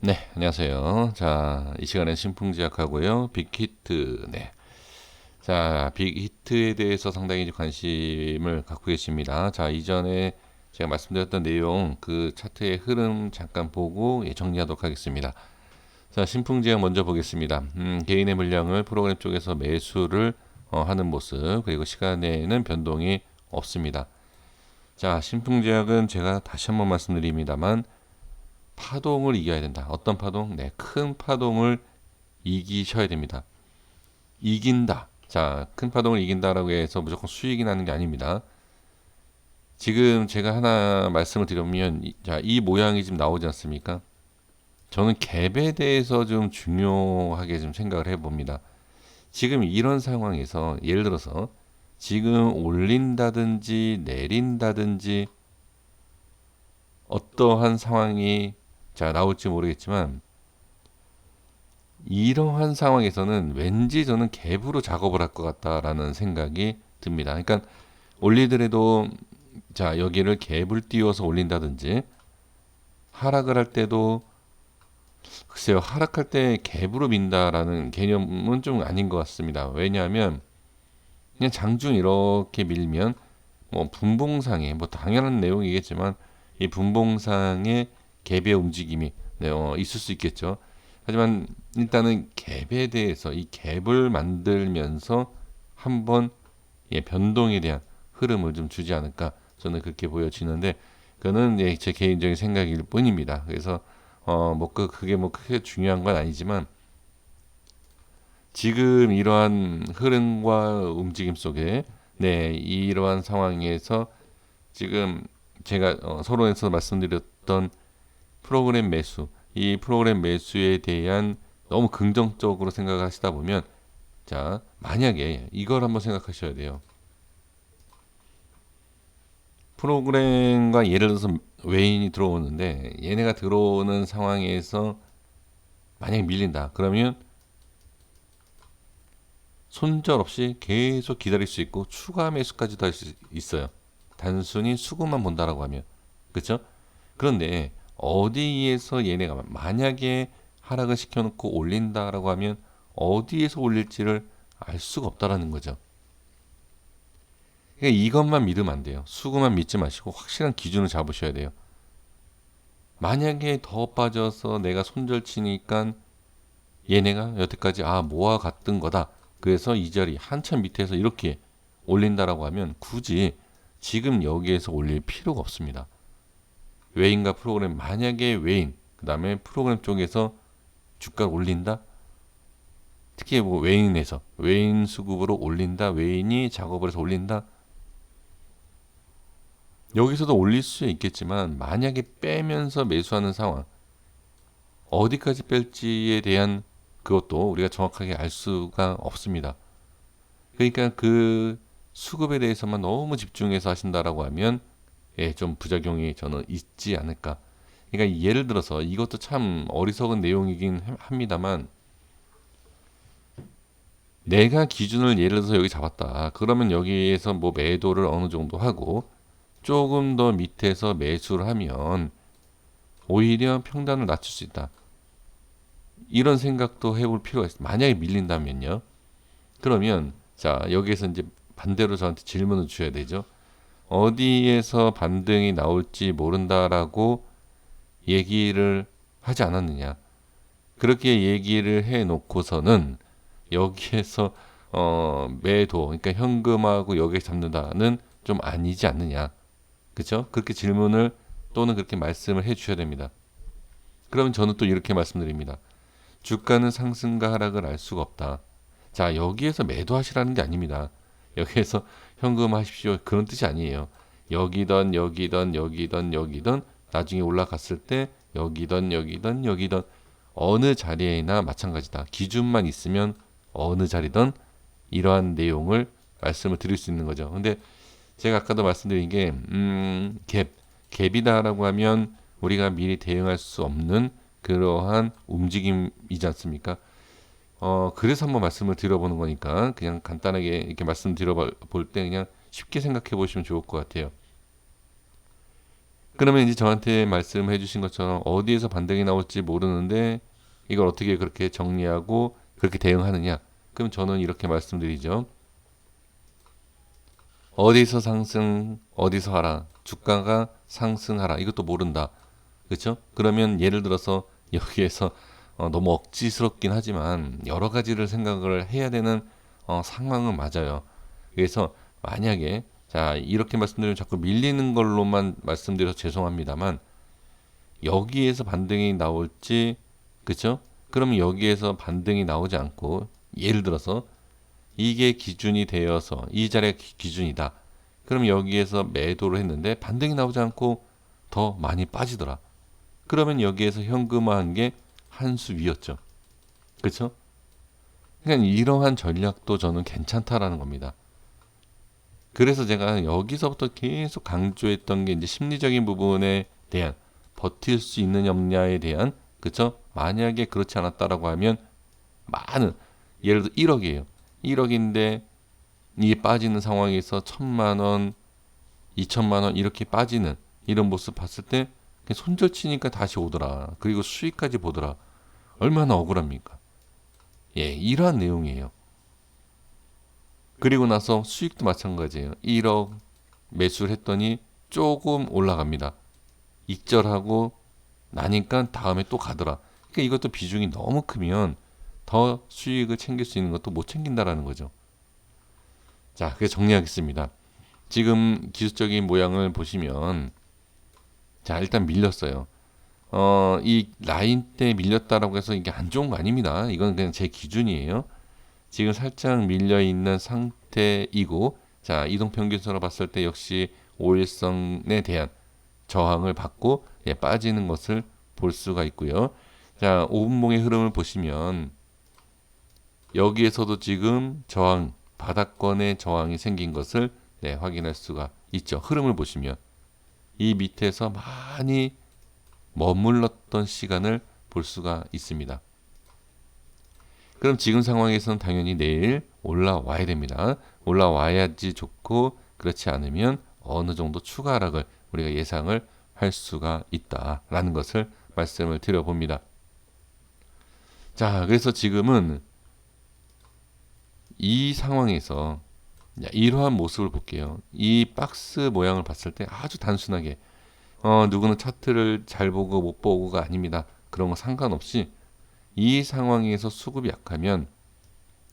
네, 안녕하세요. 자, 이 시간엔 신풍제약하고요. 빅히트. 네. 자, 빅히트에 대해서 상당히 관심을 갖고 계십니다. 자, 이전에 제가 말씀드렸던 내용, 그 차트의 흐름 잠깐 보고 정리하도록 하겠습니다. 자, 신풍제약 먼저 보겠습니다. 개인의 물량을 프로그램 쪽에서 매수를 하는 모습, 그리고 시간에는 변동이 없습니다. 자, 신풍제약은 제가 다시 한번 말씀드립니다만, 파동을 이겨야 된다. 어떤 파동? 네, 큰 파동을 이기셔야 됩니다. 이긴다. 자, 큰 파동을 이긴다라고 해서 무조건 수익이 나는 게 아닙니다. 지금 제가 하나 말씀을 드리면, 자, 이 모양이 지금 나오지 않습니까? 저는 갭에 대해서 좀 중요하게 좀 생각을 해봅니다. 지금 이런 상황에서 예를 들어서 지금 올린다든지 내린다든지 어떠한 상황이 자 나올지 모르겠지만 이러한 상황에서는 왠지 저는 갭으로 작업을 할 것 같다라는 생각이 듭니다. 그러니까 올리더라도 자 여기를 갭을 띄워서 올린다든지 하락을 할 때도 글쎄요 하락할 때 갭으로 민다라는 개념은 좀 아닌 것 같습니다. 왜냐하면 그냥 장중 이렇게 밀면 뭐 분봉상에 뭐 당연한 내용이겠지만 이 분봉상의 갭의 움직임이 네, 있을 수 있겠죠. 하지만 일단은 갭에 대해서 이 갭을 만들면서 한번 예, 변동에 대한 흐름을 좀 주지 않을까 저는 그렇게 보여지는데 그거는 예, 제 개인적인 생각일 뿐입니다. 그래서 뭐 그게 뭐 크게 중요한 건 아니지만 지금 이러한 흐름과 움직임 속에 네 이러한 상황에서 지금 제가 서론에서 말씀드렸던 프로그램 매수 이 프로그램 매수에 대한 너무 긍정적으로 생각하시다 보면 자 만약에 이걸 한번 생각하셔야 돼요. 프로그램과 예를 들어서 외인이 들어오는데 얘네가 들어오는 상황에서 만약 밀린다 그러면 손절없이 계속 기다릴 수 있고 추가 매수까지도 할 수 있어요. 단순히 수급만 본다라고 하면 그렇죠? 그런데 어디에서 얘네가 만약에 하락을 시켜놓고 올린다라고 하면 어디에서 올릴지를 알 수가 없다라는 거죠. 그러니까 이것만 믿으면 안 돼요. 수급만 믿지 마시고 확실한 기준을 잡으셔야 돼요. 만약에 더 빠져서 내가 손절치니까 얘네가 여태까지 모아갔던 거다. 그래서 이 자리 한참 밑에서 이렇게 올린다라고 하면 굳이 지금 여기에서 올릴 필요가 없습니다. 외인과 프로그램 만약에 외인 그 다음에 프로그램 쪽에서 주가를 올린다. 특히 뭐 외인에서 외인 수급으로 올린다. 외인이 작업을 해서 올린다. 여기서도 올릴 수 있겠지만 만약에 빼면서 매수하는 상황 어디까지 뺄지에 대한 그것도 우리가 정확하게 알 수가 없습니다. 그러니까 그 수급에 대해서만 너무 집중해서 하신다라고 하면 예, 좀 부작용이 저는 있지 않을까. 그러니까 예를 들어서 이것도 참 어리석은 내용이긴 합니다만 내가 기준을 예를 들어서 여기 잡았다. 그러면 여기에서 뭐 매도를 어느 정도 하고 조금 더 밑에서 매수를 하면 오히려 평단을 낮출 수 있다. 이런 생각도 해볼 필요가 있습니다. 만약에 밀린다면요. 그러면 자 여기에서 이제 반대로 저한테 질문을 주셔야 되죠. 어디에서 반등이 나올지 모른다라고 얘기를 하지 않았느냐. 그렇게 얘기를 해놓고서는 여기에서 매도, 그러니까 현금하고 여기에 잡는다는 좀 아니지 않느냐. 그렇죠? 그렇게 질문을 또는 그렇게 말씀을 해주셔야 됩니다. 그러면 저는 또 이렇게 말씀드립니다. 주가는 상승과 하락을 알 수가 없다. 자, 여기에서 매도하시라는 게 아닙니다. 여기에서 현금하십시오. 그런 뜻이 아니에요. 여기던 여기던 여기던 여기던 나중에 올라갔을 때 여기던 여기던 여기던 어느 자리에나 마찬가지다. 기준만 있으면 어느 자리든 이러한 내용을 말씀을 드릴 수 있는 거죠. 근데 제가 아까도 말씀드린 게 갭이다라고 하면 우리가 미리 대응할 수 없는 그러한 움직임이지 않습니까? 그래서 한번 말씀을 드려보는 거니까 그냥 간단하게 이렇게 말씀 드려볼 때 그냥 쉽게 생각해 보시면 좋을 것 같아요. 그러면 이제 저한테 말씀해 주신 것처럼 어디에서 반등이 나올지 모르는데 이걸 어떻게 그렇게 정리하고 그렇게 대응하느냐? 그럼 저는 이렇게 말씀드리죠. 어디서 상승, 어디서 하라. 주가가 상승하라. 이것도 모른다. 그렇죠? 그러면 예를 들어서 여기에서 너무 억지스럽긴 하지만 여러 가지를 생각을 해야 되는 상황은 맞아요. 그래서 만약에 자 이렇게 말씀드리면 자꾸 밀리는 걸로만 말씀드려서 죄송합니다만 여기에서 반등이 나올지 그렇죠? 그러면 여기에서 반등이 나오지 않고 예를 들어서 이게 기준이 되어서 이 자리가 기준이다. 그럼 여기에서 매도를 했는데 반등이 나오지 않고 더 많이 빠지더라. 그러면 여기에서 현금화한 게 한 수 위였죠. 그렇죠? 그러니까 이러한 전략도 저는 괜찮다라는 겁니다. 그래서 제가 여기서부터 계속 강조했던 게 이제 심리적인 부분에 대한 버틸 수 있느냐 없냐에 대한 그렇죠? 만약에 그렇지 않았다라고 하면 많은 예를 들어 1억이에요. 1억인데 이게 빠지는 상황에서 1,000만 원, 2천만 원 이렇게 빠지는 이런 모습 봤을 때 손절치니까 다시 오더라. 그리고 수익까지 보더라. 얼마나 억울합니까? 예, 이러한 내용이에요. 그리고 나서 수익도 마찬가지예요. 1억 매수를 했더니 조금 올라갑니다. 익절하고 나니까 다음에 또 가더라. 그러니까 이것도 비중이 너무 크면 더 수익을 챙길 수 있는 것도 못 챙긴다라는 거죠. 자, 그래서 정리하겠습니다. 지금 기술적인 모양을 보시면 자, 일단 밀렸어요. 이 라인 때 밀렸다라고 해서 이게 안 좋은 거 아닙니다. 이건 그냥 제 기준이에요. 지금 살짝 밀려 있는 상태이고, 자, 이동평균선으로 봤을 때 역시 5일선에 대한 저항을 받고 예, 빠지는 것을 볼 수가 있고요. 자, 5분봉의 흐름을 보시면 여기에서도 지금 저항, 바닥권의 저항이 생긴 것을 네, 확인할 수가 있죠. 흐름을 보시면 이 밑에서 많이 머물렀던 시간을 볼 수가 있습니다. 그럼 지금 상황에서는 당연히 내일 올라와야 됩니다. 올라와야지 좋고 그렇지 않으면 어느 정도 추가 하락을 우리가 예상을 할 수가 있다라는 것을 말씀을 드려봅니다. 자, 그래서 지금은 이 상황에서 이러한 모습을 볼게요. 이 박스 모양을 봤을 때 아주 단순하게 누구는 차트를 잘 보고 못 보고가 아닙니다. 그런 거 상관없이 이 상황에서 수급이 약하면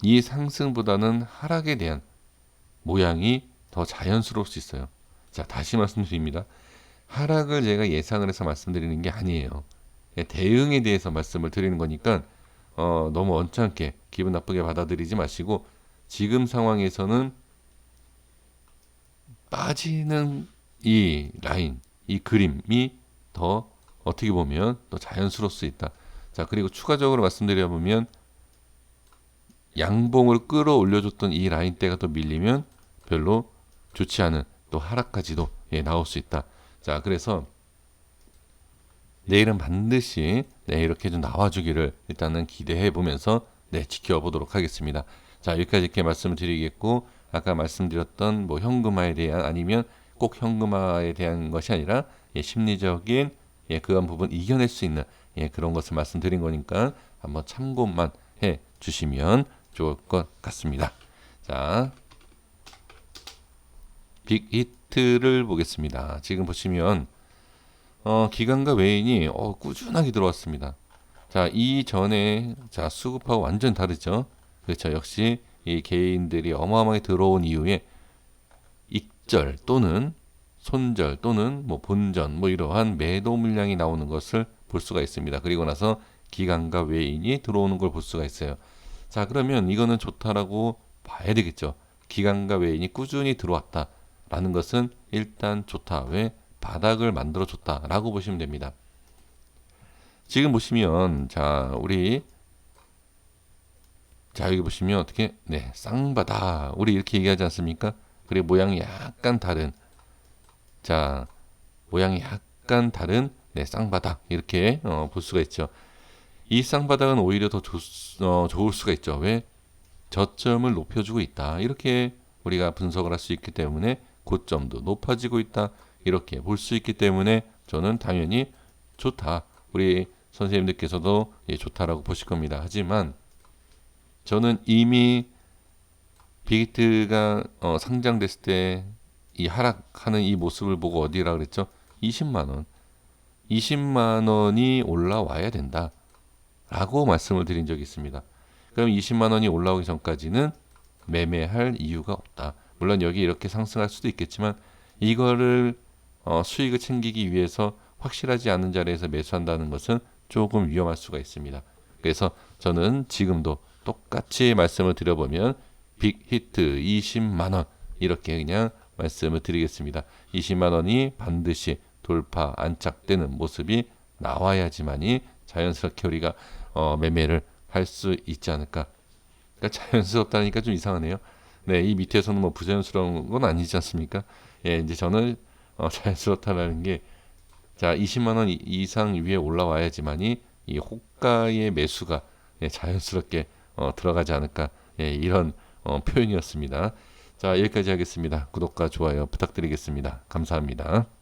이 상승보다는 하락에 대한 모양이 더 자연스러울 수 있어요. 자, 다시 말씀드립니다. 하락을 제가 예상을 해서 말씀드리는 게 아니에요. 대응에 대해서 말씀을 드리는 거니까 너무 언짢게 기분 나쁘게 받아들이지 마시고 지금 상황에서는 빠지는 이 라인, 이 그림이 더 어떻게 보면 더 자연스러울 수 있다. 자, 그리고 추가적으로 말씀드려보면 양봉을 끌어올려줬던 이 라인대가 또 밀리면 별로 좋지 않은 또 하락까지도 예, 나올 수 있다. 자, 그래서 내일은 반드시 네, 이렇게 좀 나와주기를 일단은 기대해 보면서 네, 지켜보도록 하겠습니다. 자, 여기까지 이렇게 말씀을 드리겠고 아까 말씀드렸던 뭐 현금화에 대한 아니면 꼭 현금화에 대한 것이 아니라 예, 심리적인 예, 그런 부분 이겨낼 수 있는 예, 그런 것을 말씀드린 거니까 한번 참고만 해 주시면 좋을 것 같습니다. 자, 빅히트를 보겠습니다. 지금 보시면 기관과 외인이 꾸준하게 들어왔습니다. 자, 이전에 자 수급하고 완전 다르죠. 그렇죠. 역시 이 개인들이 어마어마하게 들어온 이후에 익절 또는 손절 또는 뭐 본전 뭐 이러한 매도 물량이 나오는 것을 볼 수가 있습니다. 그리고 나서 기관과 외인이 들어오는 걸 볼 수가 있어요. 자, 그러면 이거는 좋다라고 봐야 되겠죠. 기관과 외인이 꾸준히 들어왔다라는 것은 일단 좋다. 왜? 바닥을 만들어 줬다라고 보시면 됩니다. 지금 보시면 자, 여기 보시면 어떻게 네, 쌍바닥. 우리 이렇게 얘기하지 않습니까? 그리고 모양이 약간 다른 자, 모양이 약간 다른 네, 쌍바닥 이렇게 볼 수가 있죠. 이 쌍바닥은 오히려 더 좋을 수가 있죠. 왜? 저점을 높여주고 있다. 이렇게 우리가 분석을 할 수 있기 때문에 고점도 높아지고 있다. 이렇게 볼 수 있기 때문에 저는 당연히 좋다. 우리 선생님들께서도 예, 좋다라고 보실 겁니다. 하지만 저는 이미 빅히트가 상장됐을 때 이 하락하는 이 모습을 보고 어디라 그랬죠? 20만 원. 20만 원이 올라와야 된다. 라고 말씀을 드린 적이 있습니다. 그럼 20만 원이 올라오기 전까지는 매매할 이유가 없다. 물론 여기 이렇게 상승할 수도 있겠지만 이거를 수익을 챙기기 위해서 확실하지 않은 자리에서 매수한다는 것은 조금 위험할 수가 있습니다. 그래서 저는 지금도 똑같이 말씀을 드려보면 빅히트 20만 원 이렇게 그냥 말씀을 드리겠습니다. 20만 원이 반드시 돌파 안착되는 모습이 나와야지만이 자연스럽게 우리가 매매를 할 수 있지 않을까. 그러니까 자연스럽다니까 좀 이상하네요. 네, 이 밑에서는 뭐 부자연스러운 건 아니지 않습니까? 예, 이제 저는 자연스럽다라는 게 자, 20만 원 이상 위에 올라와야지만이 이 호가의 매수가 예, 자연스럽게 들어가지 않을까. 예, 이런 표현이었습니다. 자, 여기까지 하겠습니다. 구독과 좋아요 부탁드리겠습니다. 감사합니다.